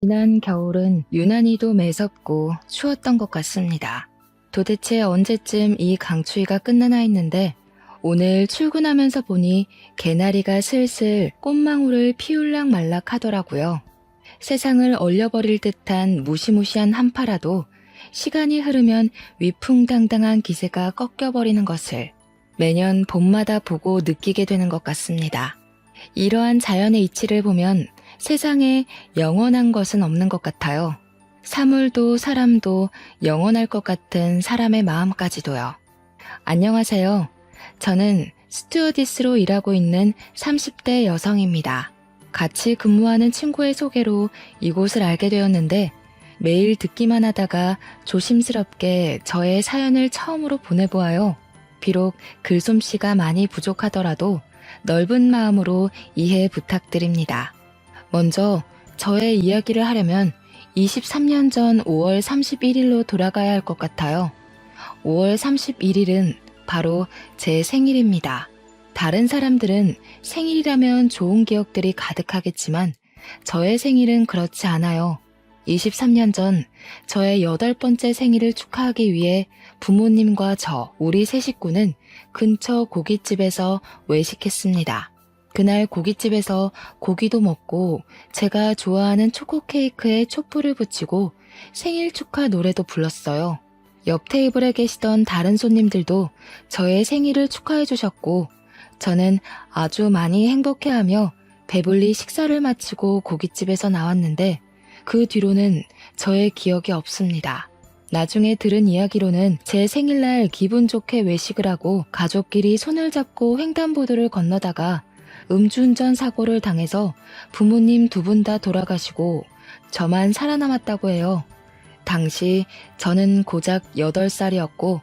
지난 겨울은 유난히도 매섭고 추웠던 것 같습니다. 도대체 언제쯤 이 강추위가 끝나나 했는데 오늘 출근하면서 보니 개나리가 슬슬 꽃망울을 피울락 말락 하더라고요. 세상을 얼려버릴 듯한 무시무시한 한파라도 시간이 흐르면 위풍당당한 기세가 꺾여버리는 것을 매년 봄마다 보고 느끼게 되는 것 같습니다. 이러한 자연의 이치를 보면 세상에 영원한 것은 없는 것 같아요. 사물도 사람도 영원할 것 같은 사람의 마음까지도요. 안녕하세요. 저는 스튜어디스로 일하고 있는 30대 여성입니다. 같이 근무하는 친구의 소개로 이곳을 알게 되었는데 매일 듣기만 하다가 조심스럽게 저의 사연을 처음으로 보내보아요. 비록 글솜씨가 많이 부족하더라도 넓은 마음으로 이해 부탁드립니다. 먼저 저의 이야기를 하려면 23년 전 5월 31일로 돌아가야 할 것 같아요. 5월 31일은 바로 제 생일입니다. 다른 사람들은 생일이라면 좋은 기억들이 가득하겠지만 저의 생일은 그렇지 않아요. 23년 전 저의 8번째 생일을 축하하기 위해 부모님과 우리 세 식구는 근처 고깃집에서 외식했습니다. 그날 고깃집에서 고기도 먹고 제가 좋아하는 초코 케이크에 촛불을 붙이고 생일 축하 노래도 불렀어요. 옆 테이블에 계시던 다른 손님들도 저의 생일을 축하해 주셨고 저는 아주 많이 행복해하며 배불리 식사를 마치고 고깃집에서 나왔는데 그 뒤로는 저의 기억이 없습니다. 나중에 들은 이야기로는 제 생일날 기분 좋게 외식을 하고 가족끼리 손을 잡고 횡단보도를 건너다가 음주운전 사고를 당해서 부모님 두 분 다 돌아가시고 저만 살아남았다고 해요. 당시 저는 고작 8살이었고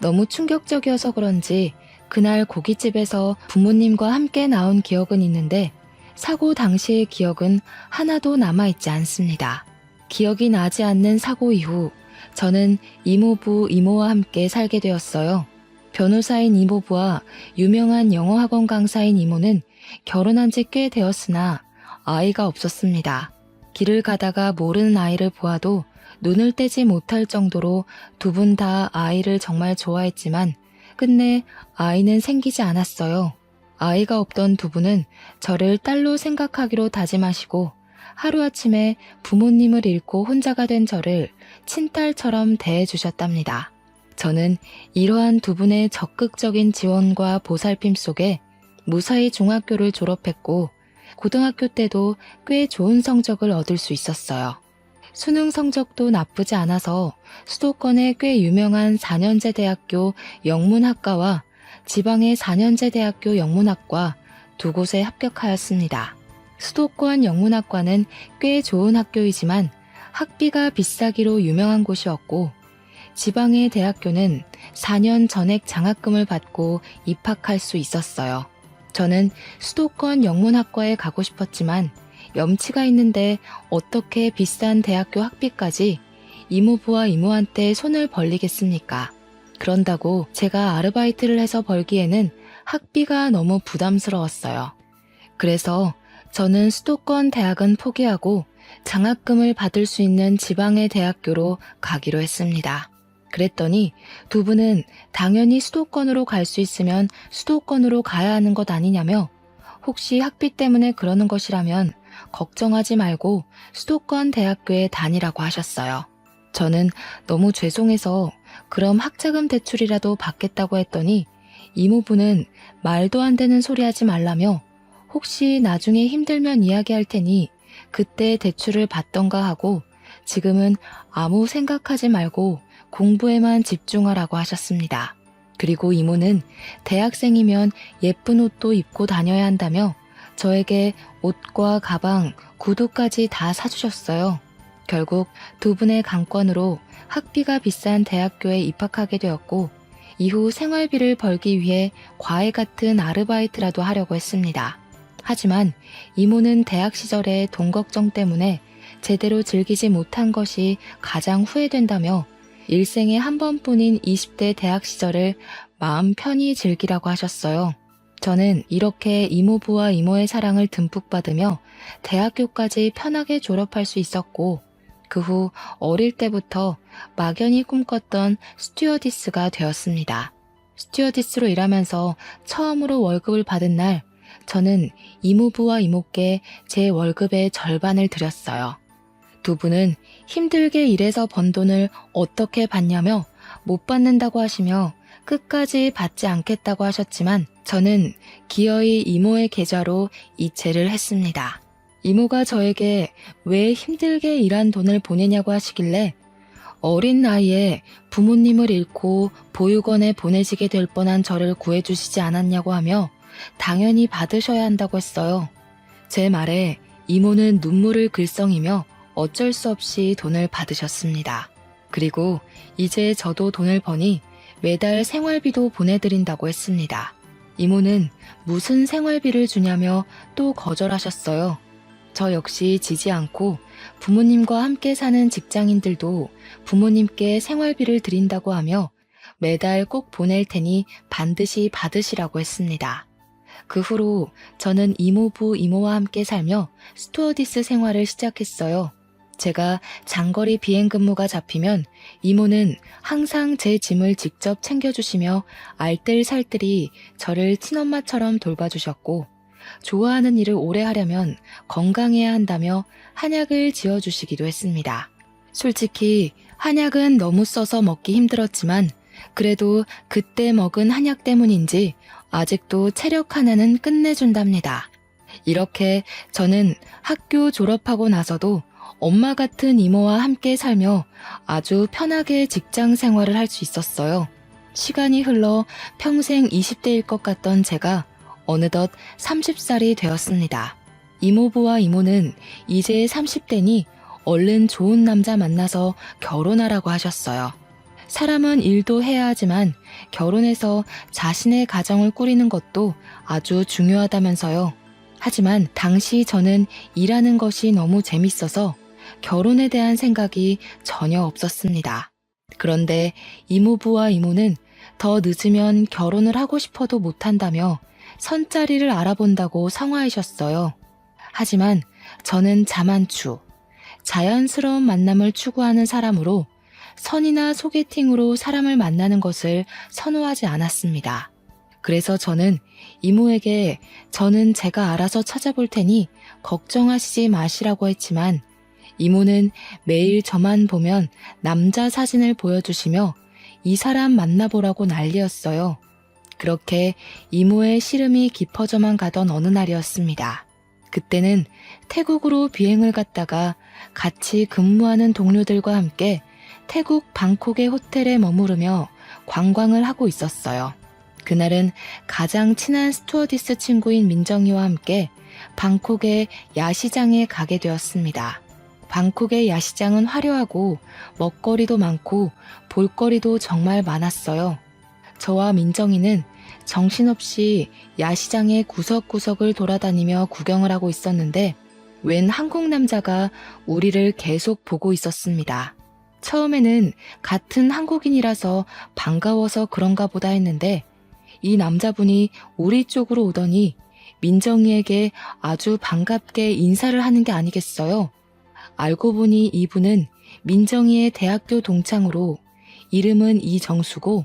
너무 충격적이어서 그런지 그날 고깃집에서 부모님과 함께 나온 기억은 있는데 사고 당시의 기억은 하나도 남아있지 않습니다. 기억이 나지 않는 사고 이후 저는 이모부, 이모와 함께 살게 되었어요. 변호사인 이모부와 유명한 영어학원 강사인 이모는 결혼한 지 꽤 되었으나 아이가 없었습니다. 길을 가다가 모르는 아이를 보아도 눈을 떼지 못할 정도로 두 분 다 아이를 정말 좋아했지만 끝내 아이는 생기지 않았어요. 아이가 없던 두 분은 저를 딸로 생각하기로 다짐하시고 하루아침에 부모님을 잃고 혼자가 된 저를 친딸처럼 대해주셨답니다. 저는 이러한 두 분의 적극적인 지원과 보살핌 속에 무사히 중학교를 졸업했고 고등학교 때도 꽤 좋은 성적을 얻을 수 있었어요. 수능 성적도 나쁘지 않아서 수도권의 꽤 유명한 4년제 대학교 영문학과와 지방의 4년제 대학교 영문학과 두 곳에 합격하였습니다. 수도권 영문학과는 꽤 좋은 학교이지만 학비가 비싸기로 유명한 곳이었고 지방의 대학교는 4년 전액 장학금을 받고 입학할 수 있었어요. 저는 수도권 영문학과에 가고 싶었지만 염치가 있는데 어떻게 비싼 대학교 학비까지 이모부와 이모한테 손을 벌리겠습니까? 그런다고 제가 아르바이트를 해서 벌기에는 학비가 너무 부담스러웠어요. 그래서 저는 수도권 대학은 포기하고 장학금을 받을 수 있는 지방의 대학교로 가기로 했습니다. 그랬더니 두 분은 당연히 수도권으로 갈 수 있으면 수도권으로 가야 하는 것 아니냐며 혹시 학비 때문에 그러는 것이라면 걱정하지 말고 수도권 대학교에 다니라고 하셨어요. 저는 너무 죄송해서 그럼 학자금 대출이라도 받겠다고 했더니 이모부는 말도 안 되는 소리 하지 말라며 혹시 나중에 힘들면 이야기할 테니 그때 대출을 받던가 하고 지금은 아무 생각하지 말고 공부에만 집중하라고 하셨습니다. 그리고 이모는 대학생이면 예쁜 옷도 입고 다녀야 한다며 저에게 옷과 가방, 구두까지 다 사주셨어요. 결국 두 분의 강권으로 학비가 비싼 대학교에 입학하게 되었고 이후 생활비를 벌기 위해 과외 같은 아르바이트라도 하려고 했습니다. 하지만 이모는 대학 시절에 돈 걱정 때문에 제대로 즐기지 못한 것이 가장 후회된다며 일생에 한 번뿐인 20대 대학 시절을 마음 편히 즐기라고 하셨어요. 저는 이렇게 이모부와 이모의 사랑을 듬뿍 받으며 대학교까지 편하게 졸업할 수 있었고, 그 후 어릴 때부터 막연히 꿈꿨던 스튜어디스가 되었습니다. 스튜어디스로 일하면서 처음으로 월급을 받은 날, 저는 이모부와 이모께 제 월급의 절반을 드렸어요. 두 분은 힘들게 일해서 번 돈을 어떻게 받냐며 못 받는다고 하시며 끝까지 받지 않겠다고 하셨지만 저는 기어이 이모의 계좌로 이체를 했습니다. 이모가 저에게 왜 힘들게 일한 돈을 보내냐고 하시길래 어린 나이에 부모님을 잃고 보육원에 보내지게 될 뻔한 저를 구해주시지 않았냐고 하며 당연히 받으셔야 한다고 했어요. 제 말에 이모는 눈물을 글썽이며 어쩔 수 없이 돈을 받으셨습니다. 그리고 이제 저도 돈을 버니 매달 생활비도 보내드린다고 했습니다. 이모는 무슨 생활비를 주냐며 또 거절하셨어요. 저 역시 지지 않고 부모님과 함께 사는 직장인들도 부모님께 생활비를 드린다고 하며 매달 꼭 보낼 테니 반드시 받으시라고 했습니다. 그 후로 저는 이모부, 이모와 함께 살며 스튜어디스 생활을 시작했어요. 제가 장거리 비행 근무가 잡히면 이모는 항상 제 짐을 직접 챙겨주시며 알뜰살뜰히 저를 친엄마처럼 돌봐주셨고, 좋아하는 일을 오래 하려면 건강해야 한다며 한약을 지어주시기도 했습니다. 솔직히 한약은 너무 써서 먹기 힘들었지만 그래도 그때 먹은 한약 때문인지 아직도 체력 하나는 끝내준답니다. 이렇게 저는 학교 졸업하고 나서도 엄마 같은 이모와 함께 살며 아주 편하게 직장 생활을 할 수 있었어요. 시간이 흘러 평생 20대일 것 같던 제가 어느덧 30살이 되었습니다. 이모부와 이모는 이제 30대니 얼른 좋은 남자 만나서 결혼하라고 하셨어요. 사람은 일도 해야 하지만 결혼해서 자신의 가정을 꾸리는 것도 아주 중요하다면서요. 하지만 당시 저는 일하는 것이 너무 재밌어서 결혼에 대한 생각이 전혀 없었습니다. 그런데 이모부와 이모는 더 늦으면 결혼을 하고 싶어도 못한다며 선자리를 알아본다고 성화하셨어요. 하지만 저는 자만추, 자연스러운 만남을 추구하는 사람으로 선이나 소개팅으로 사람을 만나는 것을 선호하지 않았습니다. 그래서 저는 이모에게 저는 제가 알아서 찾아볼 테니 걱정하시지 마시라고 했지만 이모는 매일 저만 보면 남자 사진을 보여주시며 이 사람 만나보라고 난리였어요. 그렇게 이모의 시름이 깊어져만 가던 어느 날이었습니다. 그때는 태국으로 비행을 갔다가 같이 근무하는 동료들과 함께 태국 방콕의 호텔에 머무르며 관광을 하고 있었어요. 그날은 가장 친한 스튜어디스 친구인 민정이와 함께 방콕의 야시장에 가게 되었습니다. 방콕의 야시장은 화려하고 먹거리도 많고 볼거리도 정말 많았어요. 저와 민정이는 정신없이 야시장의 구석구석을 돌아다니며 구경을 하고 있었는데 웬 한국 남자가 우리를 계속 보고 있었습니다. 처음에는 같은 한국인이라서 반가워서 그런가 보다 했는데 이 남자분이 우리 쪽으로 오더니 민정이에게 아주 반갑게 인사를 하는 게 아니겠어요? 알고 보니 이분은 민정이의 대학교 동창으로 이름은 이정수고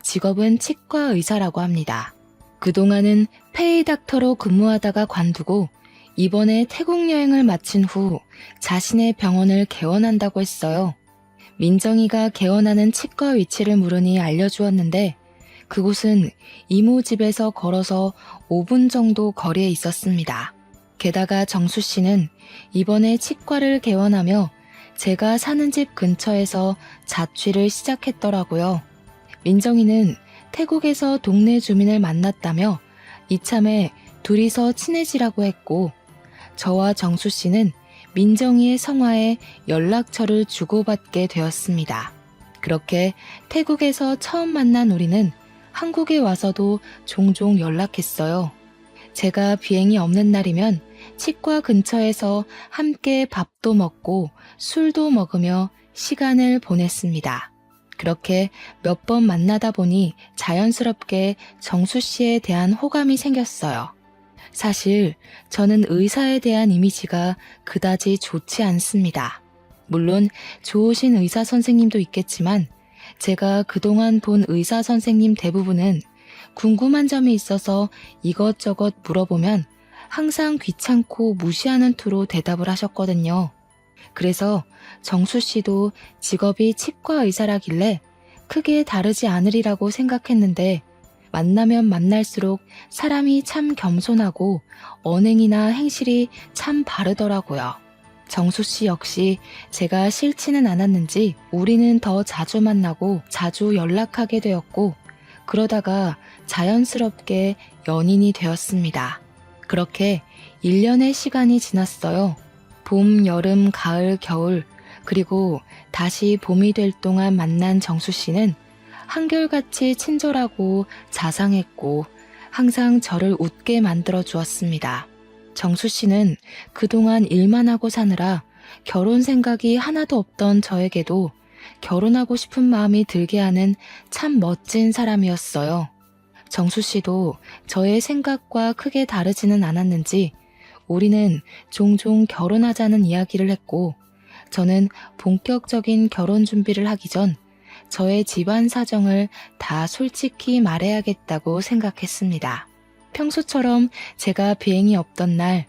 직업은 치과 의사라고 합니다. 그동안은 페이닥터로 근무하다가 관두고 이번에 태국 여행을 마친 후 자신의 병원을 개원한다고 했어요. 민정이가 개원하는 치과 위치를 물으니 알려주었는데 그곳은 이모 집에서 걸어서 5분 정도 거리에 있었습니다. 게다가 정수 씨는 이번에 치과를 개원하며 제가 사는 집 근처에서 자취를 시작했더라고요. 민정이는 태국에서 동네 주민을 만났다며 이참에 둘이서 친해지라고 했고 저와 정수 씨는 민정이의 성화에 연락처를 주고받게 되었습니다. 그렇게 태국에서 처음 만난 우리는 한국에 와서도 종종 연락했어요. 제가 비행이 없는 날이면 치과 근처에서 함께 밥도 먹고 술도 먹으며 시간을 보냈습니다. 그렇게 몇 번 만나다 보니 자연스럽게 정수 씨에 대한 호감이 생겼어요. 사실 저는 의사에 대한 이미지가 그다지 좋지 않습니다. 물론 좋으신 의사 선생님도 있겠지만 제가 그동안 본 의사 선생님 대부분은 궁금한 점이 있어서 이것저것 물어보면 항상 귀찮고 무시하는 투로 대답을 하셨거든요. 그래서 정수 씨도 직업이 치과 의사라길래 크게 다르지 않으리라고 생각했는데 만나면 만날수록 사람이 참 겸손하고 언행이나 행실이 참 바르더라고요. 정수 씨 역시 제가 싫지는 않았는지 우리는 더 자주 만나고 자주 연락하게 되었고 그러다가 자연스럽게 연인이 되었습니다. 그렇게 1년의 시간이 지났어요. 봄, 여름, 가을, 겨울 그리고 다시 봄이 될 동안 만난 정수 씨는 한결같이 친절하고 자상했고 항상 저를 웃게 만들어 주었습니다. 정수 씨는 그동안 일만 하고 사느라 결혼 생각이 하나도 없던 저에게도 결혼하고 싶은 마음이 들게 하는 참 멋진 사람이었어요. 정수 씨도 저의 생각과 크게 다르지는 않았는지 우리는 종종 결혼하자는 이야기를 했고 저는 본격적인 결혼 준비를 하기 전 저의 집안 사정을 다 솔직히 말해야겠다고 생각했습니다. 평소처럼 제가 비행이 없던 날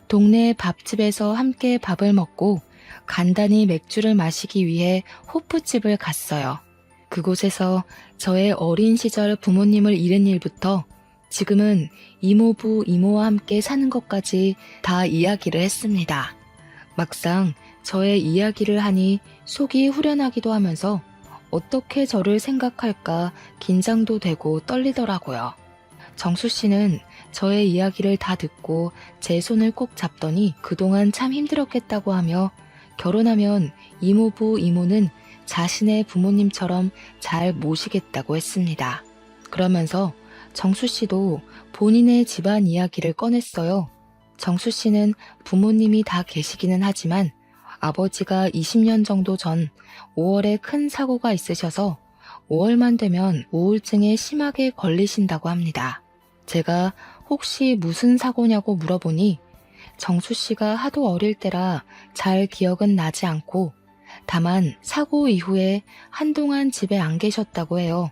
동네 밥집에서 함께 밥을 먹고 간단히 맥주를 마시기 위해 호프집을 갔어요. 그곳에서 저의 어린 시절 부모님을 잃은 일부터 지금은 이모부, 이모와 함께 사는 것까지 다 이야기를 했습니다. 막상 저의 이야기를 하니 속이 후련하기도 하면서 어떻게 저를 생각할까 긴장도 되고 떨리더라고요. 정수 씨는 저의 이야기를 다 듣고 제 손을 꼭 잡더니 그동안 참 힘들었겠다고 하며 결혼하면 이모부, 이모는 자신의 부모님처럼 잘 모시겠다고 했습니다. 그러면서 정수 씨도 본인의 집안 이야기를 꺼냈어요. 정수 씨는 부모님이 다 계시기는 하지만 아버지가 20년 정도 전 5월에 큰 사고가 있으셔서 5월만 되면 우울증에 심하게 걸리신다고 합니다. 제가 혹시 무슨 사고냐고 물어보니 정수 씨가 하도 어릴 때라 잘 기억은 나지 않고 다만 사고 이후에 한동안 집에 안 계셨다고 해요.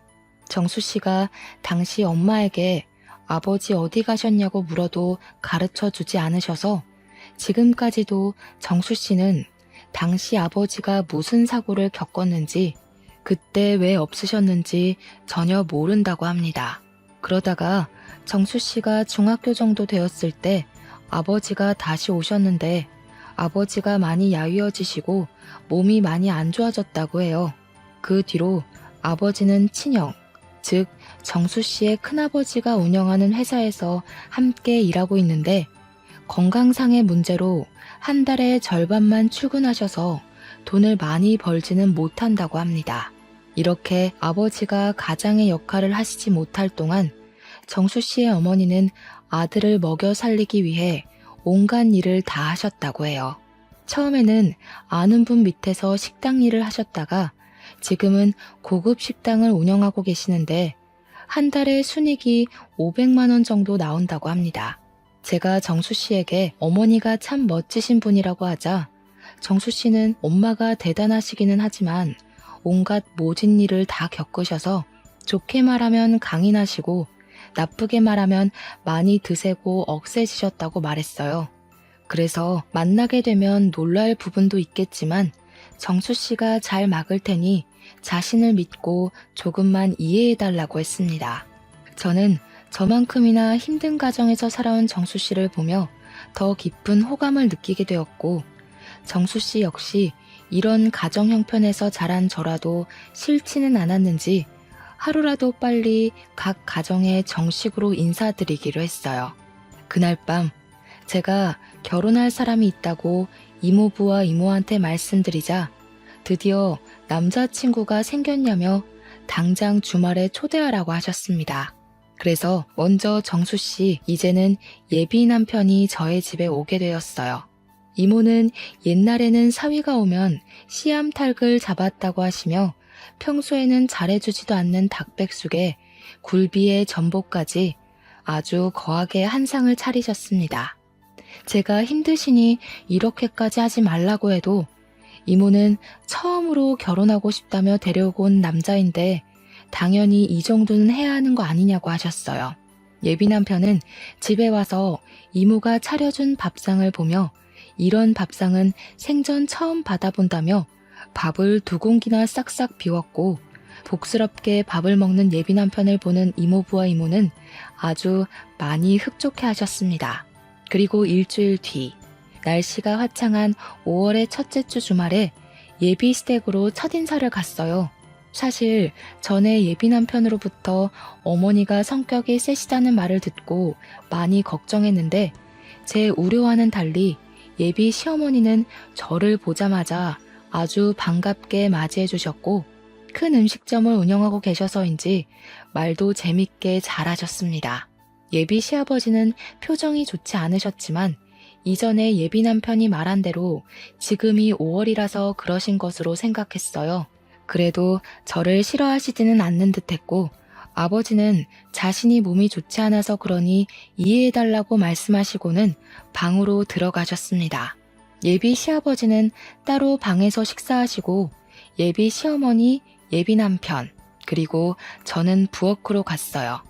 정수 씨가 당시 엄마에게 아버지 어디 가셨냐고 물어도 가르쳐 주지 않으셔서 지금까지도 정수 씨는 당시 아버지가 무슨 사고를 겪었는지 그때 왜 없으셨는지 전혀 모른다고 합니다. 그러다가 정수 씨가 중학교 정도 되었을 때 아버지가 다시 오셨는데 아버지가 많이 야위어지시고 몸이 많이 안 좋아졌다고 해요. 그 뒤로 아버지는 친형, 즉 정수 씨의 큰아버지가 운영하는 회사에서 함께 일하고 있는데 건강상의 문제로 한 달에 절반만 출근하셔서 돈을 많이 벌지는 못한다고 합니다. 이렇게 아버지가 가장의 역할을 하시지 못할 동안 정수 씨의 어머니는 아들을 먹여 살리기 위해 온갖 일을 다 하셨다고 해요. 처음에는 아는 분 밑에서 식당 일을 하셨다가 지금은 고급 식당을 운영하고 계시는데 한 달에 순이익이 500만 원 정도 나온다고 합니다. 제가 정수 씨에게 어머니가 참 멋지신 분이라고 하자 정수 씨는 엄마가 대단하시기는 하지만 온갖 모진 일을 다 겪으셔서 좋게 말하면 강인하시고 나쁘게 말하면 많이 드세고 억세지셨다고 말했어요. 그래서 만나게 되면 놀랄 부분도 있겠지만 정수 씨가 잘 막을 테니 자신을 믿고 조금만 이해해달라고 했습니다. 저는 저만큼이나 힘든 가정에서 살아온 정수 씨를 보며 더 깊은 호감을 느끼게 되었고 정수 씨 역시 이런 가정 형편에서 자란 저라도 싫지는 않았는지 하루라도 빨리 각 가정에 정식으로 인사드리기로 했어요. 그날 밤 제가 결혼할 사람이 있다고 이모부와 이모한테 말씀드리자 드디어 남자친구가 생겼냐며 당장 주말에 초대하라고 하셨습니다. 그래서 먼저 정수 씨, 이제는 예비 남편이 저의 집에 오게 되었어요. 이모는 옛날에는 사위가 오면 씨암탉을 잡았다고 하시며 평소에는 잘해주지도 않는 닭백숙에 굴비에 전복까지 아주 거하게 한상을 차리셨습니다. 제가 힘드시니 이렇게까지 하지 말라고 해도 이모는 처음으로 결혼하고 싶다며 데려오고 온 남자인데 당연히 이 정도는 해야 하는 거 아니냐고 하셨어요. 예비 남편은 집에 와서 이모가 차려준 밥상을 보며 이런 밥상은 생전 처음 받아본다며 밥을 2공기나 싹싹 비웠고 복스럽게 밥을 먹는 예비 남편을 보는 이모부와 이모는 아주 많이 흡족해 하셨습니다. 그리고 일주일 뒤 날씨가 화창한 5월의 첫째 주 주말에 예비 시댁으로 첫인사를 갔어요. 사실 전에 예비 남편으로부터 어머니가 성격이 세시다는 말을 듣고 많이 걱정했는데 제 우려와는 달리 예비 시어머니는 저를 보자마자 아주 반갑게 맞이해 주셨고 큰 음식점을 운영하고 계셔서인지 말도 재밌게 잘하셨습니다. 예비 시아버지는 표정이 좋지 않으셨지만 이전에 예비 남편이 말한 대로 지금이 5월이라서 그러신 것으로 생각했어요. 그래도 저를 싫어하시지는 않는 듯했고 아버지는 자신이 몸이 좋지 않아서 그러니 이해해달라고 말씀하시고는 방으로 들어가셨습니다. 예비 시아버지는 따로 방에서 식사하시고 예비 시어머니, 예비 남편, 그리고 저는 부엌으로 갔어요.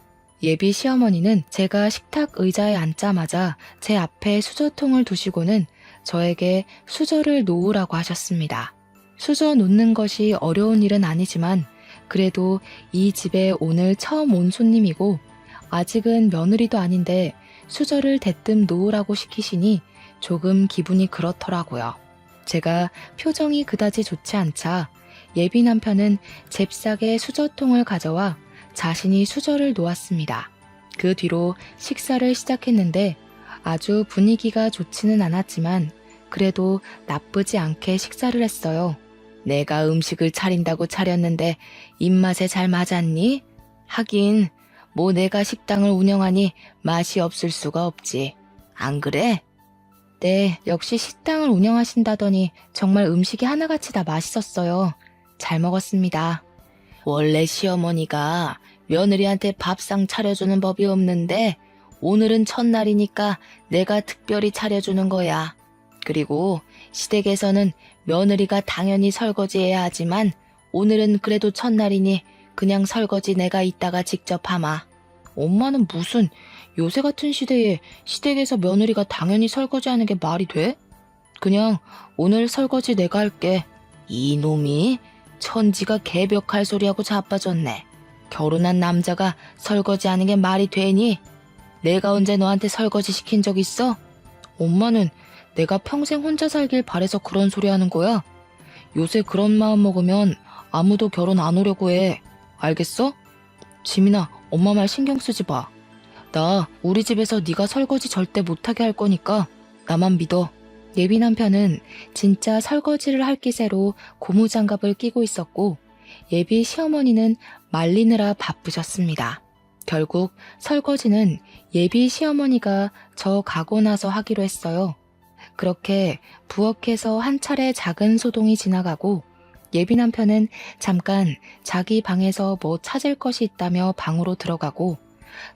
예비 시어머니는 제가 식탁 의자에 앉자마자 제 앞에 수저통을 두시고는 저에게 수저를 놓으라고 하셨습니다. 수저 놓는 것이 어려운 일은 아니지만 그래도 이 집에 오늘 처음 온 손님이고 아직은 며느리도 아닌데 수저를 대뜸 놓으라고 시키시니 조금 기분이 그렇더라고요. 제가 표정이 그다지 좋지 않자 예비 남편은 잽싸게 수저통을 가져와 자신이 수저를 놓았습니다. 그 뒤로 식사를 시작했는데 아주 분위기가 좋지는 않았지만 그래도 나쁘지 않게 식사를 했어요. 내가 음식을 차린다고 차렸는데 입맛에 잘 맞았니? 하긴 뭐 내가 식당을 운영하니 맛이 없을 수가 없지. 안 그래? 네, 역시 식당을 운영하신다더니 정말 음식이 하나같이 다 맛있었어요. 잘 먹었습니다. 원래 시어머니가 며느리한테 밥상 차려주는 법이 없는데 오늘은 첫날이니까 내가 특별히 차려주는 거야. 그리고 시댁에서는 며느리가 당연히 설거지해야 하지만 오늘은 그래도 첫날이니 그냥 설거지 내가 이따가 직접 하마. 엄마는 무슨 요새 같은 시대에 시댁에서 며느리가 당연히 설거지하는 게 말이 돼? 그냥 오늘 설거지 내가 할게. 이놈이 천지가 개벽할 소리하고 자빠졌네. 결혼한 남자가 설거지하는 게 말이 되니? 내가 언제 너한테 설거지 시킨 적 있어? 엄마는 내가 평생 혼자 살길 바래서 그런 소리 하는 거야? 요새 그런 마음 먹으면 아무도 결혼 안 오려고 해. 알겠어? 지민아, 엄마 말 신경 쓰지 마. 나 우리 집에서 네가 설거지 절대 못하게 할 거니까 나만 믿어. 예비 남편은 진짜 설거지를 할 기세로 고무장갑을 끼고 있었고 예비 시어머니는 말리느라 바쁘셨습니다. 결국 설거지는 예비 시어머니가 저 가고 나서 하기로 했어요. 그렇게 부엌에서 한 차례 작은 소동이 지나가고 예비 남편은 잠깐 자기 방에서 뭐 찾을 것이 있다며 방으로 들어가고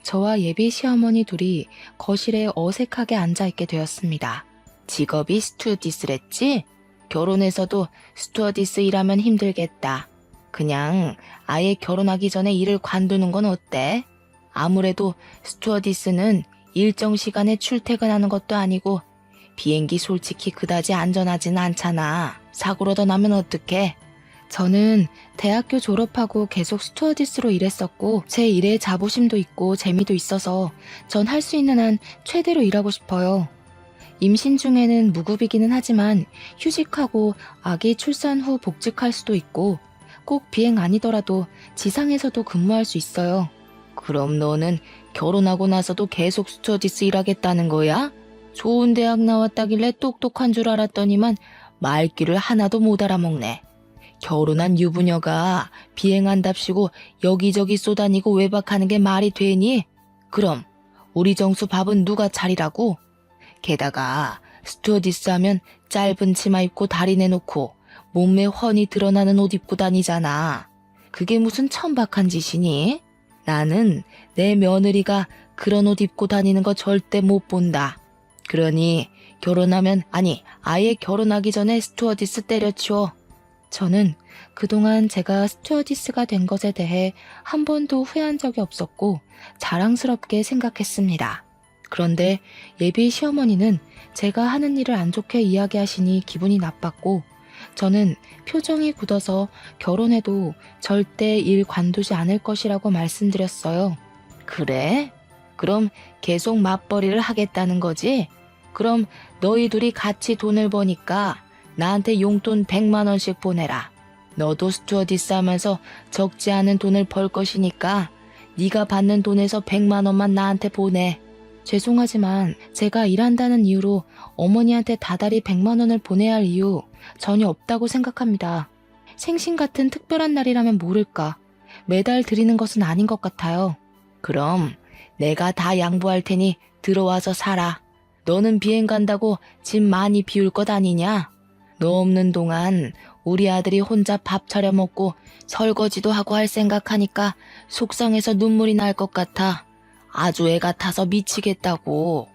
저와 예비 시어머니 둘이 거실에 어색하게 앉아있게 되었습니다. 직업이 스튜어디스랬지? 결혼해서도 스튜어디스 일하면 힘들겠다. 그냥 아예 결혼하기 전에 일을 관두는 건 어때? 아무래도 스튜어디스는 일정 시간에 출퇴근하는 것도 아니고 비행기 솔직히 그다지 안전하진 않잖아. 사고라도 나면 어떡해? 저는 대학교 졸업하고 계속 스튜어디스로 일했었고 제 일에 자부심도 있고 재미도 있어서 전 할 수 있는 한 최대로 일하고 싶어요. 임신 중에는 무급이기는 하지만 휴직하고 아기 출산 후 복직할 수도 있고 꼭 비행 아니더라도 지상에서도 근무할 수 있어요. 그럼 너는 결혼하고 나서도 계속 스튜어디스 일하겠다는 거야? 좋은 대학 나왔다길래 똑똑한 줄 알았더니만 말귀를 하나도 못 알아먹네. 결혼한 유부녀가 비행한답시고 여기저기 쏘다니고 외박하는 게 말이 되니? 그럼 우리 정수 밥은 누가 차리라고? 게다가 스튜어디스 하면 짧은 치마 입고 다리 내놓고 몸매 훤히 드러나는 옷 입고 다니잖아. 그게 무슨 천박한 짓이니? 나는 내 며느리가 그런 옷 입고 다니는 거 절대 못 본다. 그러니 결혼하면, 아니, 아예 결혼하기 전에 스튜어디스 때려치워. 저는 그동안 제가 스튜어디스가 된 것에 대해 한 번도 후회한 적이 없었고 자랑스럽게 생각했습니다. 그런데 예비 시어머니는 제가 하는 일을 안 좋게 이야기하시니 기분이 나빴고, 저는 표정이 굳어서 결혼해도 절대 일 관두지 않을 것이라고 말씀드렸어요. 그래? 그럼 계속 맞벌이를 하겠다는 거지? 그럼 너희 둘이 같이 돈을 버니까 나한테 용돈 100만 원씩 보내라. 너도 스튜어디스 하면서 적지 않은 돈을 벌 것이니까 네가 받는 돈에서 100만 원만 나한테 보내. 죄송하지만 제가 일한다는 이유로 어머니한테 다달이 100만 원을 보내야 할 이유 전혀 없다고 생각합니다. 생신 같은 특별한 날이라면 모를까. 매달 드리는 것은 아닌 것 같아요. 그럼 내가 다 양보할 테니 들어와서 살아. 너는 비행 간다고 짐 많이 비울 것 아니냐? 너 없는 동안 우리 아들이 혼자 밥 차려 먹고 설거지도 하고 할 생각하니까 속상해서 눈물이 날 것 같아. 아주 애 같아서 미치겠다고.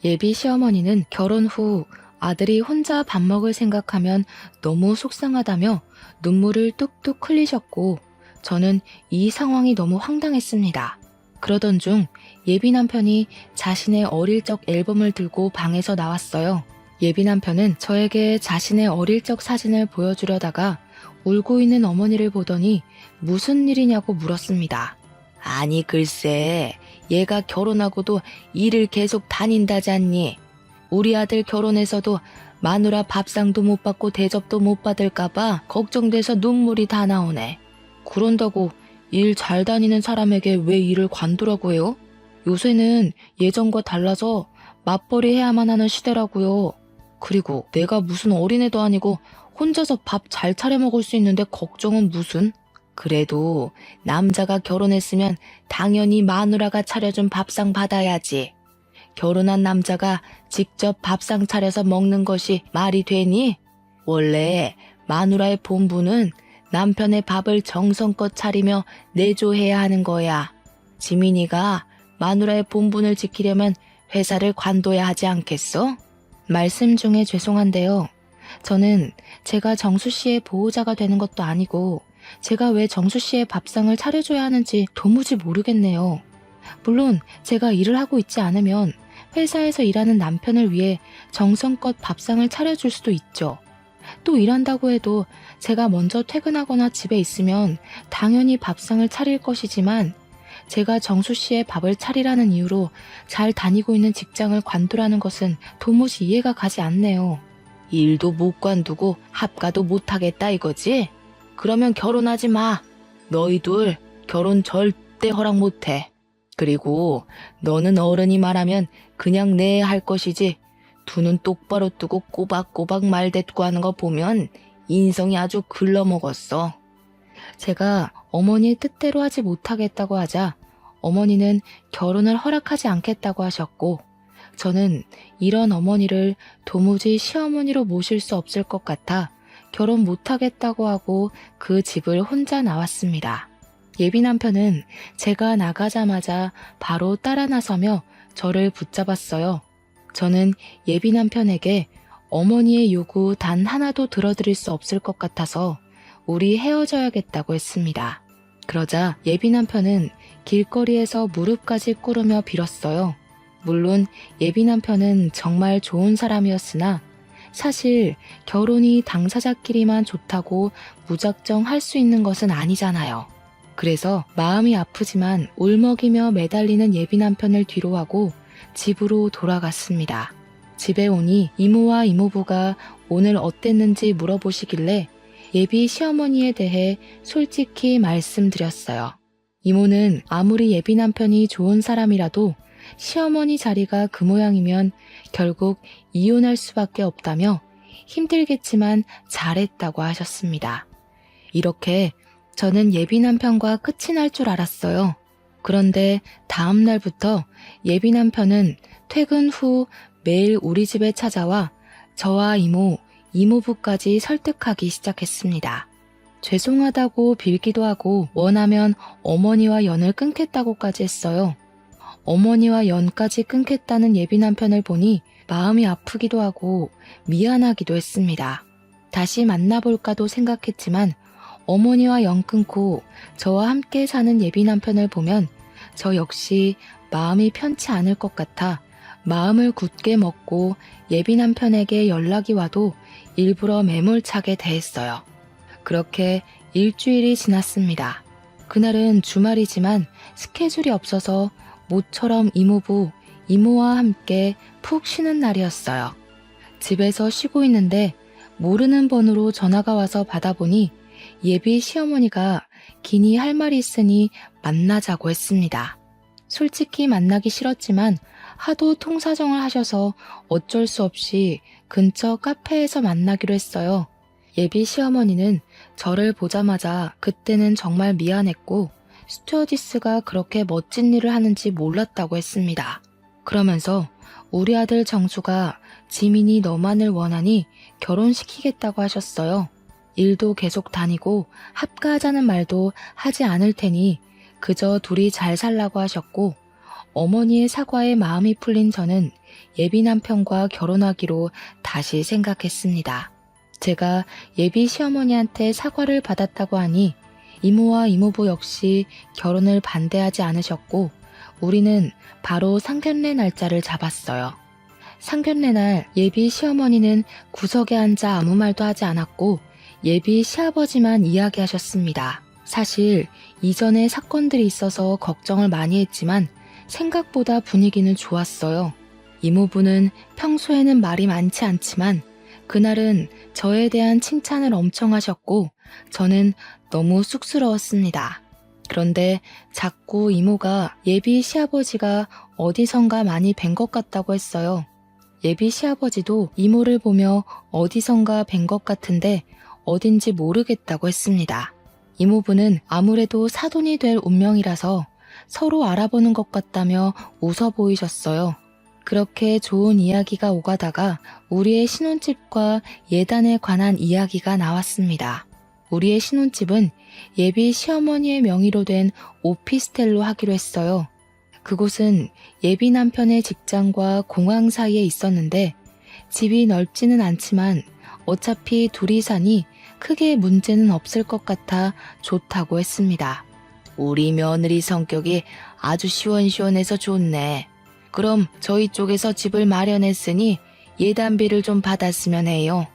예비 시어머니는 결혼 후 아들이 혼자 밥 먹을 생각하면 너무 속상하다며 눈물을 뚝뚝 흘리셨고, 저는 이 상황이 너무 황당했습니다. 그러던 중 예비 남편이 자신의 어릴 적 앨범을 들고 방에서 나왔어요. 예비 남편은 저에게 자신의 어릴 적 사진을 보여주려다가 울고 있는 어머니를 보더니 무슨 일이냐고 물었습니다. 아니 글쎄, 얘가 결혼하고도 일을 계속 다닌다지 않니? 우리 아들 결혼해서도 마누라 밥상도 못 받고 대접도 못 받을까봐 걱정돼서 눈물이 다 나오네. 그런다고 일 잘 다니는 사람에게 왜 일을 관두라고 해요? 요새는 예전과 달라서 맞벌이 해야만 하는 시대라고요. 그리고 내가 무슨 어린애도 아니고 혼자서 밥 잘 차려 먹을 수 있는데 걱정은 무슨? 그래도 남자가 결혼했으면 당연히 마누라가 차려준 밥상 받아야지. 결혼한 남자가 직접 밥상 차려서 먹는 것이 말이 되니? 원래 마누라의 본분은 남편의 밥을 정성껏 차리며 내조해야 하는 거야. 지민이가 마누라의 본분을 지키려면 회사를 관둬야 하지 않겠어? 말씀 중에 죄송한데요. 저는 제가 정수 씨의 보호자가 되는 것도 아니고 제가 왜 정수 씨의 밥상을 차려줘야 하는지 도무지 모르겠네요. 물론 제가 일을 하고 있지 않으면 회사에서 일하는 남편을 위해 정성껏 밥상을 차려줄 수도 있죠. 또 일한다고 해도 제가 먼저 퇴근하거나 집에 있으면 당연히 밥상을 차릴 것이지만, 제가 정수 씨의 밥을 차리라는 이유로 잘 다니고 있는 직장을 관두라는 것은 도무지 이해가 가지 않네요. 일도 못 관두고 합가도 못 하겠다 이거지? 그러면 결혼하지 마. 너희 둘 결혼 절대 허락 못 해. 그리고 너는 어른이 말하면 그냥 네 할 것이지, 두 눈 똑바로 뜨고 꼬박꼬박 말대꾸하는 거 보면 인성이 아주 글러먹었어. 제가 어머니의 뜻대로 하지 못하겠다고 하자 어머니는 결혼을 허락하지 않겠다고 하셨고, 저는 이런 어머니를 도무지 시어머니로 모실 수 없을 것 같아 결혼 못하겠다고 하고 그 집을 혼자 나왔습니다. 예비 남편은 제가 나가자마자 바로 따라 나서며 저를 붙잡았어요. 저는 예비 남편에게 어머니의 요구 단 하나도 들어드릴 수 없을 것 같아서 우리 헤어져야겠다고 했습니다. 그러자 예비 남편은 길거리에서 무릎까지 꿇으며 빌었어요. 물론 예비 남편은 정말 좋은 사람이었으나 사실 결혼이 당사자끼리만 좋다고 무작정 할 수 있는 것은 아니잖아요. 그래서 마음이 아프지만 울먹이며 매달리는 예비 남편을 뒤로하고 집으로 돌아갔습니다. 집에 오니 이모와 이모부가 오늘 어땠는지 물어보시길래 예비 시어머니에 대해 솔직히 말씀드렸어요. 이모는 아무리 예비 남편이 좋은 사람이라도 시어머니 자리가 그 모양이면 결국 이혼할 수밖에 없다며 힘들겠지만 잘했다고 하셨습니다. 이렇게 저는 예비 남편과 끝이 날 줄 알았어요. 그런데 다음 날부터 예비 남편은 퇴근 후 매일 우리 집에 찾아와 저와 이모, 이모부까지 설득하기 시작했습니다. 죄송하다고 빌기도 하고 원하면 어머니와 연을 끊겠다고까지 했어요. 어머니와 연까지 끊겠다는 예비 남편을 보니 마음이 아프기도 하고 미안하기도 했습니다. 다시 만나볼까도 생각했지만 어머니와 연 끊고 저와 함께 사는 예비 남편을 보면 저 역시 마음이 편치 않을 것 같아 마음을 굳게 먹고 예비 남편에게 연락이 와도 일부러 매몰차게 대했어요. 그렇게 일주일이 지났습니다. 그날은 주말이지만 스케줄이 없어서 모처럼 이모부, 이모와 함께 푹 쉬는 날이었어요. 집에서 쉬고 있는데 모르는 번호로 전화가 와서 받아보니 예비 시어머니가 기니 할 말이 있으니 만나자고 했습니다. 솔직히 만나기 싫었지만 하도 통사정을 하셔서 어쩔 수 없이 근처 카페에서 만나기로 했어요. 예비 시어머니는 저를 보자마자 그때는 정말 미안했고 스튜어디스가 그렇게 멋진 일을 하는지 몰랐다고 했습니다. 그러면서 우리 아들 정수가 지민이 너만을 원하니 결혼시키겠다고 하셨어요. 일도 계속 다니고 합가하자는 말도 하지 않을 테니 그저 둘이 잘 살라고 하셨고 어머니의 사과에 마음이 풀린 저는 예비 남편과 결혼하기로 다시 생각했습니다. 제가 예비 시어머니한테 사과를 받았다고 하니 이모와 이모부 역시 결혼을 반대하지 않으셨고 우리는 바로 상견례 날짜를 잡았어요. 상견례 날 예비 시어머니는 구석에 앉아 아무 말도 하지 않았고 예비 시아버지만 이야기하셨습니다. 사실 이전에 사건들이 있어서 걱정을 많이 했지만 생각보다 분위기는 좋았어요. 이모부는 평소에는 말이 많지 않지만 그날은 저에 대한 칭찬을 엄청 하셨고 저는 너무 쑥스러웠습니다. 그런데 자꾸 이모가 예비 시아버지가 어디선가 많이 뵌 것 같다고 했어요. 예비 시아버지도 이모를 보며 어디선가 뵌 것 같은데 어딘지 모르겠다고 했습니다. 이모부는 아무래도 사돈이 될 운명이라서 서로 알아보는 것 같다며 웃어 보이셨어요. 그렇게 좋은 이야기가 오가다가 우리의 신혼집과 예단에 관한 이야기가 나왔습니다. 우리의 신혼집은 예비 시어머니의 명의로 된 오피스텔로 하기로 했어요. 그곳은 예비 남편의 직장과 공항 사이에 있었는데 집이 넓지는 않지만 어차피 둘이 사니 크게 문제는 없을 것 같아 좋다고 했습니다. 우리 며느리 성격이 아주 시원시원해서 좋네. 그럼 저희 쪽에서 집을 마련했으니 예단비를 좀 받았으면 해요.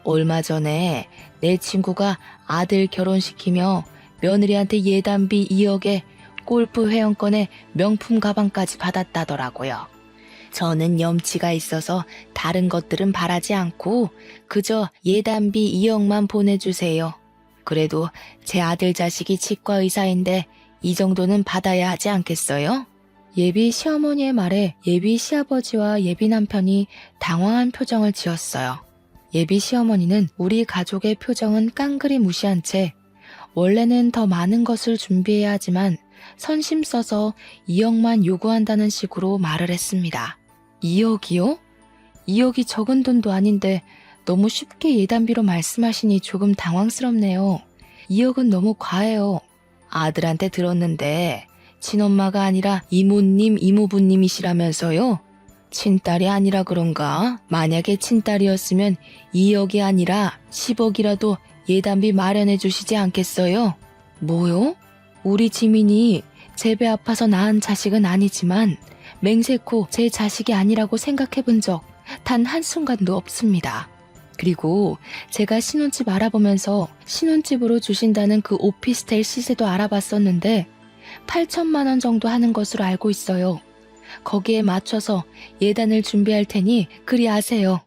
얼마 전에 내 친구가 아들 결혼시키며 며느리한테 예단비 2억에 골프 회원권에 명품 가방까지 받았다더라고요. 저는 염치가 있어서 다른 것들은 바라지 않고 그저 예단비 2억만 보내주세요. 그래도 제 아들 자식이 치과 의사인데 이 정도는 받아야 하지 않겠어요? 예비 시어머니의 말에 예비 시아버지와 예비 남편이 당황한 표정을 지었어요. 예비 시어머니는 우리 가족의 표정은 깡그리 무시한 채 원래는 더 많은 것을 준비해야 하지만 선심 써서 2억만 요구한다는 식으로 말을 했습니다. 2억이요? 2억이 적은 돈도 아닌데 너무 쉽게 예단비로 말씀하시니 조금 당황스럽네요. 2억은 너무 과해요. 아들한테 들었는데 친엄마가 아니라 이모님, 이모부님이시라면서요? 친딸이 아니라 그런가? 만약에 친딸이었으면 2억이 아니라 10억이라도 예단비 마련해 주시지 않겠어요? 뭐요? 우리 지민이 제 배 아파서 낳은 자식은 아니지만 맹세코 제 자식이 아니라고 생각해 본 적 단 한순간도 없습니다. 그리고 제가 신혼집 알아보면서 신혼집으로 주신다는 그 오피스텔 시세도 알아봤었는데 8천만 원 정도 하는 것으로 알고 있어요. 거기에 맞춰서 예단을 준비할 테니 그리 아세요.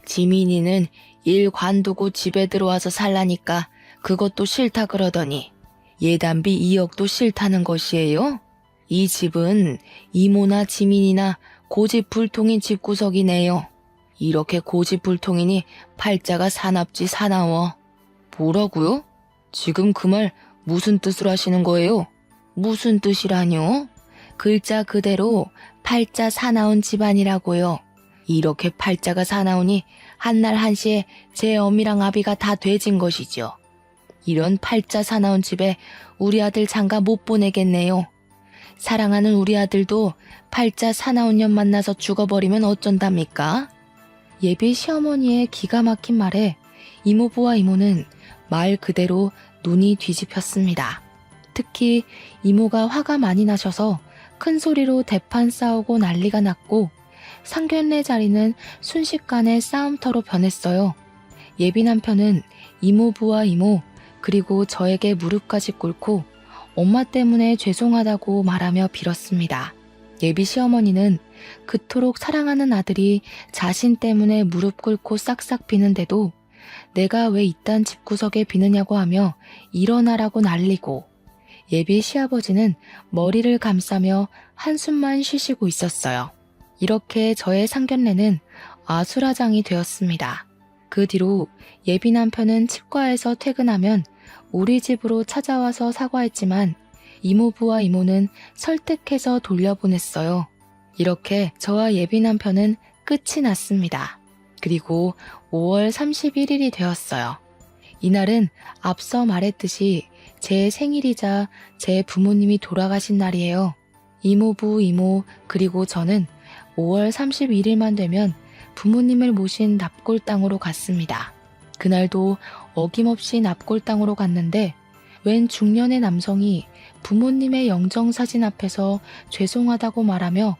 지민이는 일 관두고 집에 들어와서 살라니까 그것도 싫다 그러더니 예단비 2억도 싫다는 것이에요? 이 집은 이모나 지민이나 고집불통인 집구석이네요. 이렇게 고집불통이니 팔자가 사납지 사나워. 뭐라고요? 지금 그 말 무슨 뜻으로 하시는 거예요? 무슨 뜻이라뇨? 글자 그대로 팔자 사나운 집안이라고요. 이렇게 팔자가 사나우니 한날 한시에 제 어미랑 아비가 다 돼진 것이죠. 이런 팔자 사나운 집에 우리 아들 장가 못 보내겠네요. 사랑하는 우리 아들도 팔자 사나운 년 만나서 죽어버리면 어쩐답니까? 예비 시어머니의 기가 막힌 말에 이모부와 이모는 말 그대로 눈이 뒤집혔습니다. 특히 이모가 화가 많이 나셔서 큰 소리로 대판 싸우고 난리가 났고 상견례 자리는 순식간에 싸움터로 변했어요. 예비 남편은 이모부와 이모 그리고 저에게 무릎까지 꿇고 엄마 때문에 죄송하다고 말하며 빌었습니다. 예비 시어머니는 그토록 사랑하는 아들이 자신 때문에 무릎 꿇고 싹싹 비는데도 내가 왜 이딴 집구석에 비느냐고 하며 일어나라고 난리고 예비 시아버지는 머리를 감싸며 한숨만 쉬시고 있었어요. 이렇게 저의 상견례는 아수라장이 되었습니다. 그 뒤로 예비 남편은 치과에서 퇴근하면 우리 집으로 찾아와서 사과했지만 이모부와 이모는 설득해서 돌려보냈어요. 이렇게 저와 예비 남편은 끝이 났습니다. 그리고 5월 31일이 되었어요. 이날은 앞서 말했듯이 제 생일이자 제 부모님이 돌아가신 날이에요. 이모부, 이모, 그리고 저는 5월 31일만 되면 부모님을 모신 납골당으로 갔습니다. 그날도 어김없이 납골당으로 갔는데 웬 중년의 남성이 부모님의 영정사진 앞에서 죄송하다고 말하며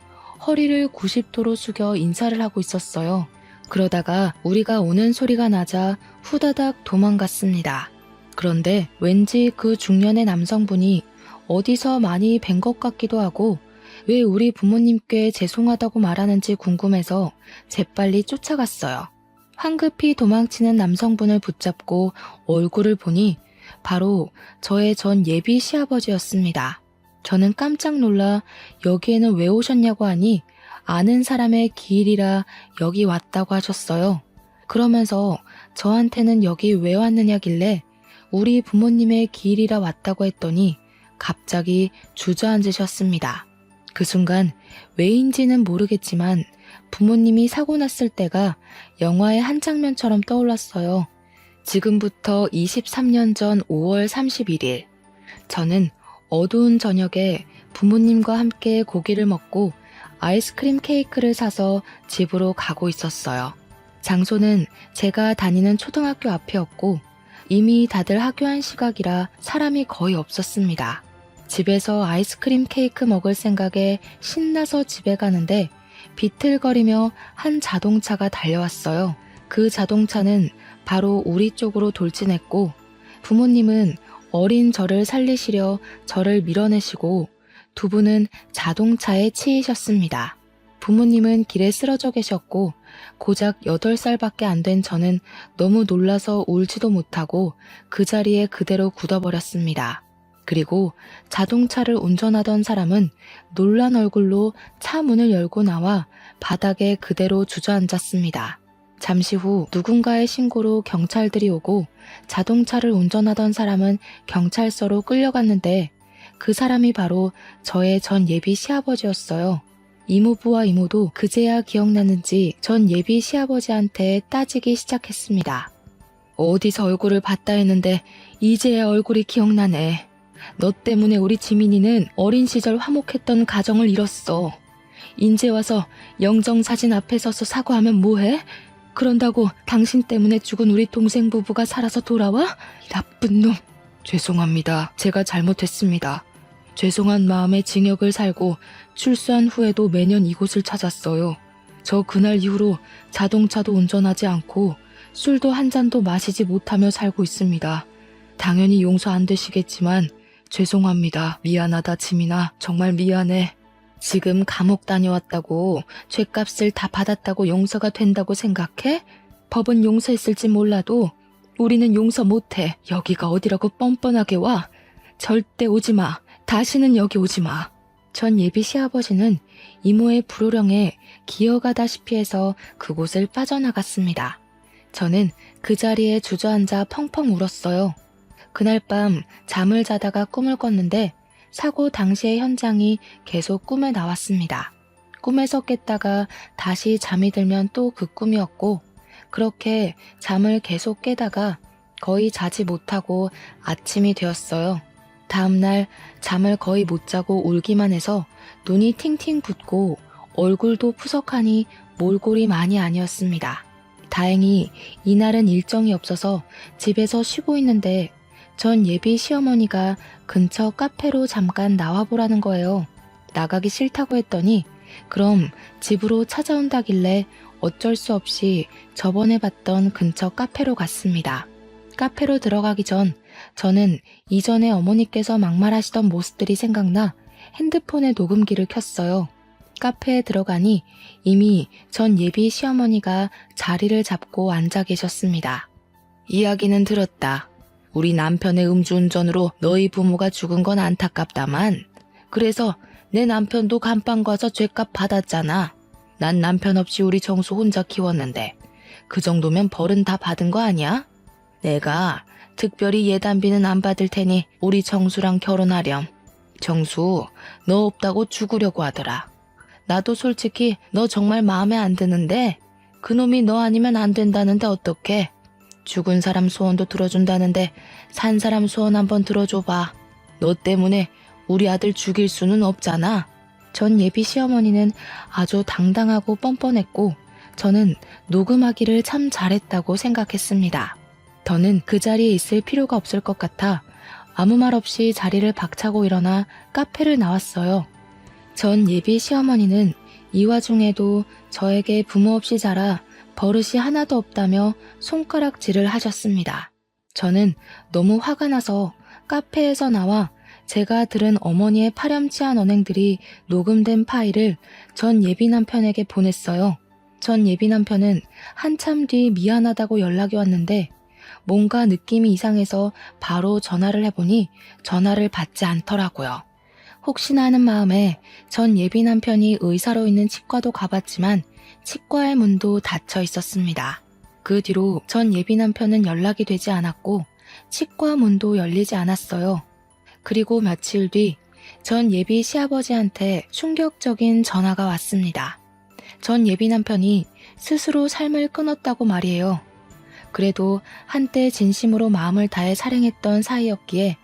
허리를 90도로 숙여 인사를 하고 있었어요. 그러다가 우리가 오는 소리가 나자 후다닥 도망갔습니다. 그런데 왠지 그 중년의 남성분이 어디서 많이 뵌 것 같기도 하고 왜 우리 부모님께 죄송하다고 말하는지 궁금해서 재빨리 쫓아갔어요. 황급히 도망치는 남성분을 붙잡고 얼굴을 보니 바로 저의 전 예비 시아버지였습니다. 저는 깜짝 놀라 여기에는 왜 오셨냐고 하니 아는 사람의 기일이라 여기 왔다고 하셨어요. 그러면서 저한테는 여기 왜 왔느냐길래 우리 부모님의 기일이라 왔다고 했더니 갑자기 주저앉으셨습니다. 그 순간 왜인지는 모르겠지만 부모님이 사고 났을 때가 영화의 한 장면처럼 떠올랐어요. 지금부터 23년 전 5월 31일, 저는 어두운 저녁에 부모님과 함께 고기를 먹고 아이스크림 케이크를 사서 집으로 가고 있었어요. 장소는 제가 다니는 초등학교 앞이었고 이미 다들 학교한 시각이라 사람이 거의 없었습니다. 집에서 아이스크림 케이크 먹을 생각에 신나서 집에 가는데 비틀거리며 한 자동차가 달려왔어요. 그 자동차는 바로 우리 쪽으로 돌진했고 부모님은 어린 저를 살리시려 저를 밀어내시고 두 분은 자동차에 치이셨습니다. 부모님은 길에 쓰러져 계셨고 고작 8살밖에 안 된 저는 너무 놀라서 울지도 못하고 그 자리에 그대로 굳어버렸습니다. 그리고 자동차를 운전하던 사람은 놀란 얼굴로 차 문을 열고 나와 바닥에 그대로 주저앉았습니다. 잠시 후 누군가의 신고로 경찰들이 오고 자동차를 운전하던 사람은 경찰서로 끌려갔는데 그 사람이 바로 저의 전 예비 시아버지였어요. 이모부와 이모도 그제야 기억나는지 전 예비 시아버지한테 따지기 시작했습니다. 어디서 얼굴을 봤다 했는데 이제야 얼굴이 기억나네. 너 때문에 우리 지민이는 어린 시절 화목했던 가정을 잃었어. 인제 와서 영정사진 앞에 서서 사과하면 뭐해? 그런다고 당신 때문에 죽은 우리 동생 부부가 살아서 돌아와? 나쁜 놈. 죄송합니다. 제가 잘못했습니다. 죄송한 마음에 징역을 살고 출소한 후에도 매년 이곳을 찾았어요. 저 그날 이후로 자동차도 운전하지 않고 술도 한 잔도 마시지 못하며 살고 있습니다. 당연히 용서 안 되시겠지만 죄송합니다. 미안하다 지민아. 정말 미안해. 지금 감옥 다녀왔다고 죗값을 다 받았다고 용서가 된다고 생각해? 법은 용서했을지 몰라도 우리는 용서 못해. 여기가 어디라고 뻔뻔하게 와. 절대 오지 마. 다시는 여기 오지 마. 전 예비 시아버지는 이모의 불호령에 기어가다시피 해서 그곳을 빠져나갔습니다. 저는 그 자리에 주저앉아 펑펑 울었어요. 그날 밤 잠을 자다가 꿈을 꿨는데 사고 당시의 현장이 계속 꿈에 나왔습니다. 꿈에서 깼다가 다시 잠이 들면 또 그 꿈이었고 그렇게 잠을 계속 깨다가 거의 자지 못하고 아침이 되었어요. 다음날 잠을 거의 못 자고 울기만 해서 눈이 팅팅 붓고 얼굴도 푸석하니 몰골이 많이 아니었습니다. 다행히 이날은 일정이 없어서 집에서 쉬고 있는데 전 예비 시어머니가 근처 카페로 잠깐 나와보라는 거예요. 나가기 싫다고 했더니 그럼 집으로 찾아온다길래 어쩔 수 없이 저번에 봤던 근처 카페로 갔습니다. 카페로 들어가기 전 저는 이전에 어머니께서 막말하시던 모습들이 생각나 핸드폰에 녹음기를 켰어요. 카페에 들어가니 이미 전 예비 시어머니가 자리를 잡고 앉아 계셨습니다. 이야기는 들었다. 우리 남편의 음주운전으로 너희 부모가 죽은 건 안타깝다만 그래서 내 남편도 감방 가서 죗값 받았잖아. 난 남편 없이 우리 정수 혼자 키웠는데 그 정도면 벌은 다 받은 거 아니야? 내가 특별히 예단비는 안 받을 테니 우리 정수랑 결혼하렴. 정수, 너 없다고 죽으려고 하더라. 나도 솔직히 너 정말 마음에 안 드는데 그놈이 너 아니면 안 된다는데 어떡해? 죽은 사람 소원도 들어준다는데 산 사람 소원 한번 들어줘봐. 너 때문에 우리 아들 죽일 수는 없잖아. 전 예비 시어머니는 아주 당당하고 뻔뻔했고 저는 녹음하기를 참 잘했다고 생각했습니다. 더는 그 자리에 있을 필요가 없을 것 같아 아무 말 없이 자리를 박차고 일어나 카페를 나왔어요. 전 예비 시어머니는 이 와중에도 저에게 부모 없이 자라 버릇이 하나도 없다며 손가락질을 하셨습니다. 저는 너무 화가 나서 카페에서 나와 제가 들은 어머니의 파렴치한 언행들이 녹음된 파일을 전 예비 남편에게 보냈어요. 전 예비 남편은 한참 뒤 미안하다고 연락이 왔는데 뭔가 느낌이 이상해서 바로 전화를 해보니 전화를 받지 않더라고요. 혹시나 하는 마음에 전 예비 남편이 의사로 있는 치과도 가봤지만 치과의 문도 닫혀 있었습니다. 그 뒤로 전 예비 남편은 연락이 되지 않았고 치과 문도 열리지 않았어요. 그리고 며칠 뒤 전 예비 시아버지한테 충격적인 전화가 왔습니다. 전 예비 남편이 스스로 삶을 끊었다고 말이에요. 그래도 한때 진심으로 마음을 다해 사랑했던 사이였기에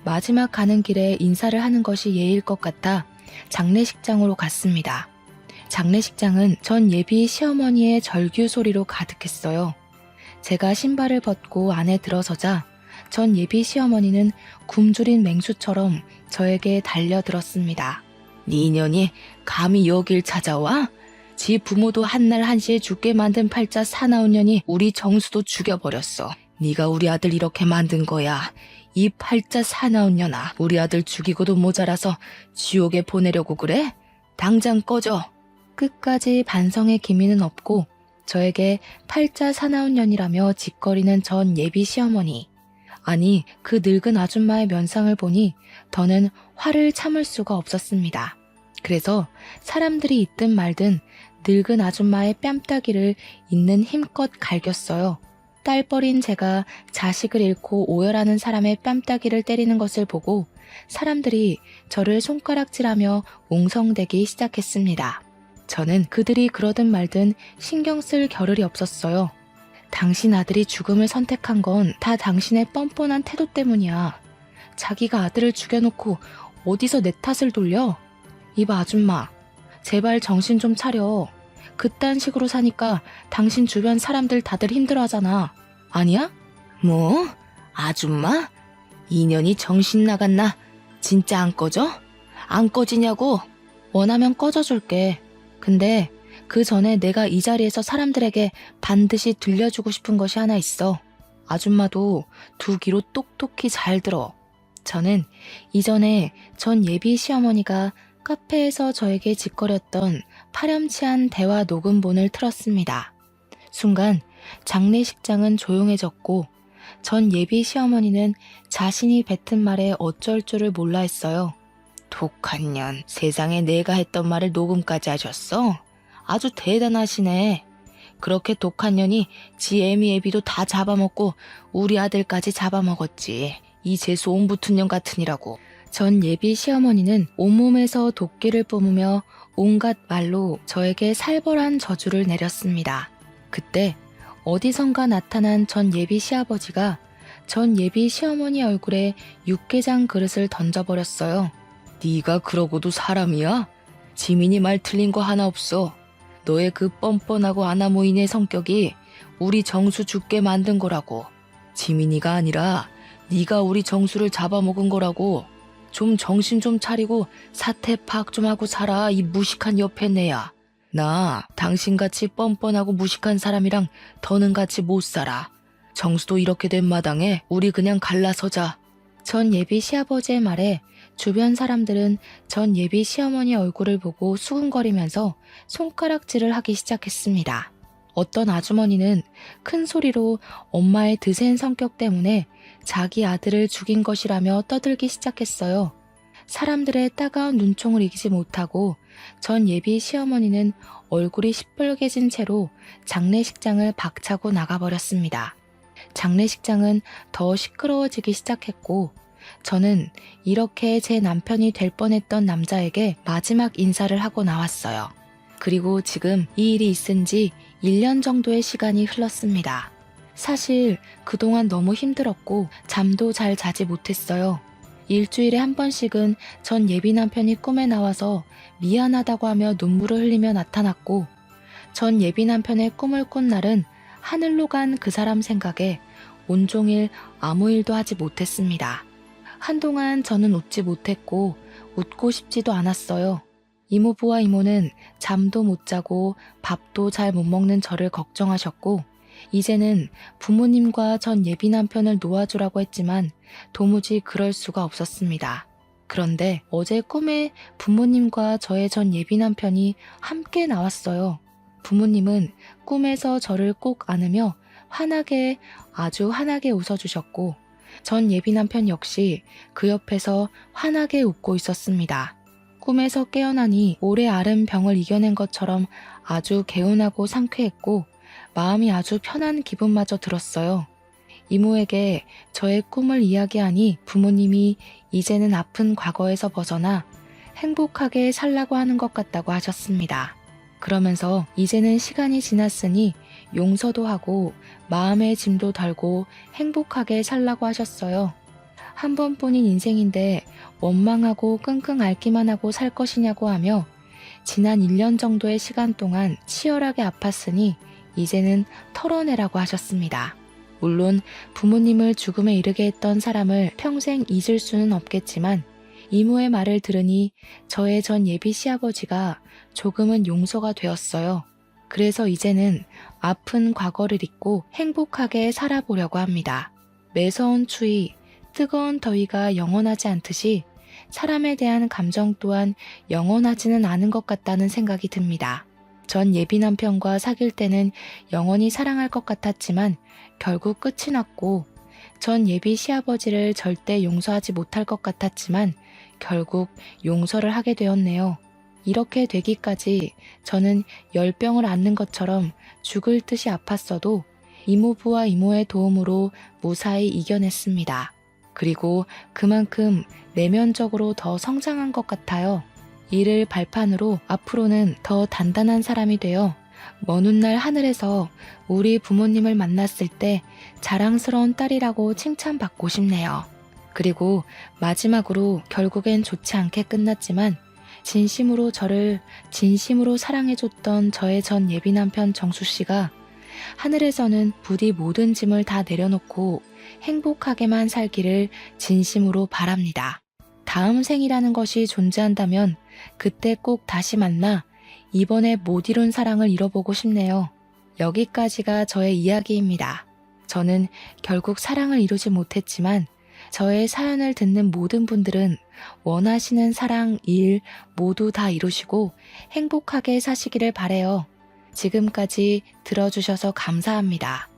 마지막 가는 길에 인사를 하는 것이 예일 것 같아 장례식장으로 갔습니다. 장례식장은 전 예비 시어머니의 절규 소리로 가득했어요. 제가 신발을 벗고 안에 들어서자 전 예비 시어머니는 굶주린 맹수처럼 저에게 달려들었습니다. 네 년이 감히 여길 찾아와? 지 부모도 한날 한시에 죽게 만든 팔자 사나운 년이 우리 정수도 죽여버렸어. 네가 우리 아들 이렇게 만든 거야. 이 팔자 사나운 년아, 우리 아들 죽이고도 모자라서 지옥에 보내려고 그래? 당장 꺼져. 끝까지 반성의 기미는 없고 저에게 팔자 사나운 년이라며 짓거리는 전 예비 시어머니. 아니, 그 늙은 아줌마의 면상을 보니 더는 화를 참을 수가 없었습니다. 그래서 사람들이 있든 말든 늙은 아줌마의 뺨따기를 있는 힘껏 갈겼어요. 딸뻘인 제가 자식을 잃고 오열하는 사람의 뺨따기를 때리는 것을 보고 사람들이 저를 손가락질하며 웅성대기 시작했습니다. 저는 그들이 그러든 말든 신경 쓸 겨를이 없었어요. 당신 아들이 죽음을 선택한 건 다 당신의 뻔뻔한 태도 때문이야. 자기가 아들을 죽여놓고 어디서 내 탓을 돌려? 이봐 아줌마, 제발 정신 좀 차려. 그딴 식으로 사니까 당신 주변 사람들 다들 힘들어하잖아. 아니야? 뭐? 아줌마? 이년이 정신 나갔나? 진짜 안 꺼져? 안 꺼지냐고? 원하면 꺼져줄게. 근데 그 전에 내가 이 자리에서 사람들에게 반드시 들려주고 싶은 것이 하나 있어. 아줌마도 두 귀로 똑똑히 잘 들어. 저는 이전에 전 예비 시어머니가 카페에서 저에게 짓거렸던 파렴치한 대화 녹음본을 틀었습니다. 순간 장례식장은 조용해졌고 전 예비 시어머니는 자신이 뱉은 말에 어쩔 줄을 몰라 했어요. 독한 년, 세상에 내가 했던 말을 녹음까지 하셨어? 아주 대단하시네. 그렇게 독한 년이 지 애미 애비도 다 잡아먹고 우리 아들까지 잡아먹었지. 이 재수 온 붙은 년 같으니라고. 전 예비 시어머니는 온몸에서 도끼를 뿜으며 온갖 말로 저에게 살벌한 저주를 내렸습니다. 그때 어디선가 나타난 전 예비 시아버지가 전 예비 시어머니 얼굴에 육개장 그릇을 던져버렸어요. 네가 그러고도 사람이야? 지민이 말 틀린 거 하나 없어. 너의 그 뻔뻔하고 아나무인의 성격이 우리 정수 죽게 만든 거라고. 지민이가 아니라 네가 우리 정수를 잡아먹은 거라고. 좀 정신 좀 차리고 사태 파악 좀 하고 살아, 이 무식한 여패네야. 나 당신같이 뻔뻔하고 무식한 사람이랑 더는 같이 못 살아. 정수도 이렇게 된 마당에 우리 그냥 갈라서자. 전 예비 시아버지의 말에 주변 사람들은 전 예비 시어머니 얼굴을 보고 수군거리면서 손가락질을 하기 시작했습니다. 어떤 아주머니는 큰 소리로 엄마의 드센 성격 때문에 자기 아들을 죽인 것이라며 떠들기 시작했어요. 사람들의 따가운 눈총을 이기지 못하고 전 예비 시어머니는 얼굴이 시뻘개진 채로 장례식장을 박차고 나가버렸습니다. 장례식장은 더 시끄러워지기 시작했고 저는 이렇게 제 남편이 될 뻔했던 남자에게 마지막 인사를 하고 나왔어요. 그리고 지금 이 일이 있은 지 1년 정도의 시간이 흘렀습니다. 사실 그동안 너무 힘들었고 잠도 잘 자지 못했어요. 일주일에 한 번씩은 전 예비 남편이 꿈에 나와서 미안하다고 하며 눈물을 흘리며 나타났고 전 예비 남편의 꿈을 꾼 날은 하늘로 간 그 사람 생각에 온종일 아무 일도 하지 못했습니다. 한동안 저는 웃지 못했고 웃고 싶지도 않았어요. 이모부와 이모는 잠도 못 자고 밥도 잘 못 먹는 저를 걱정하셨고 이제는 부모님과 전 예비 남편을 놓아주라고 했지만 도무지 그럴 수가 없었습니다. 그런데 어제 꿈에 부모님과 저의 전 예비 남편이 함께 나왔어요. 부모님은 꿈에서 저를 꼭 안으며 환하게, 아주 환하게 웃어주셨고 전 예비 남편 역시 그 옆에서 환하게 웃고 있었습니다. 꿈에서 깨어나니 오래 앓은 병을 이겨낸 것처럼 아주 개운하고 상쾌했고 마음이 아주 편한 기분마저 들었어요. 이모에게 저의 꿈을 이야기하니 부모님이 이제는 아픈 과거에서 벗어나 행복하게 살라고 하는 것 같다고 하셨습니다. 그러면서 이제는 시간이 지났으니 용서도 하고 마음의 짐도 덜고 행복하게 살라고 하셨어요. 한 번뿐인 인생인데 원망하고 끙끙 앓기만 하고 살 것이냐고 하며 지난 1년 정도의 시간 동안 치열하게 아팠으니 이제는 털어내라고 하셨습니다. 물론 부모님을 죽음에 이르게 했던 사람을 평생 잊을 수는 없겠지만 이모의 말을 들으니 저의 전 예비 시아버지가 조금은 용서가 되었어요. 그래서 이제는 아픈 과거를 잊고 행복하게 살아보려고 합니다. 매서운 추위, 뜨거운 더위가 영원하지 않듯이 사람에 대한 감정 또한 영원하지는 않은 것 같다는 생각이 듭니다. 전 예비 남편과 사귈 때는 영원히 사랑할 것 같았지만 결국 끝이 났고 전 예비 시아버지를 절대 용서하지 못할 것 같았지만 결국 용서를 하게 되었네요. 이렇게 되기까지 저는 열병을 앓는 것처럼 죽을 듯이 아팠어도 이모부와 이모의 도움으로 무사히 이겨냈습니다. 그리고 그만큼 내면적으로 더 성장한 것 같아요. 이를 발판으로 앞으로는 더 단단한 사람이 되어 먼 훗날 하늘에서 우리 부모님을 만났을 때 자랑스러운 딸이라고 칭찬받고 싶네요. 그리고 마지막으로 결국엔 좋지 않게 끝났지만 진심으로 저를 진심으로 사랑해줬던 저의 전 예비 남편 정수씨가 하늘에서는 부디 모든 짐을 다 내려놓고 행복하게만 살기를 진심으로 바랍니다. 다음 생이라는 것이 존재한다면 그때 꼭 다시 만나 이번에 못 이룬 사랑을 이뤄보고 싶네요. 여기까지가 저의 이야기입니다. 저는 결국 사랑을 이루지 못했지만 저의 사연을 듣는 모든 분들은 원하시는 사랑, 일 모두 다 이루시고 행복하게 사시기를 바래요. 지금까지 들어주셔서 감사합니다.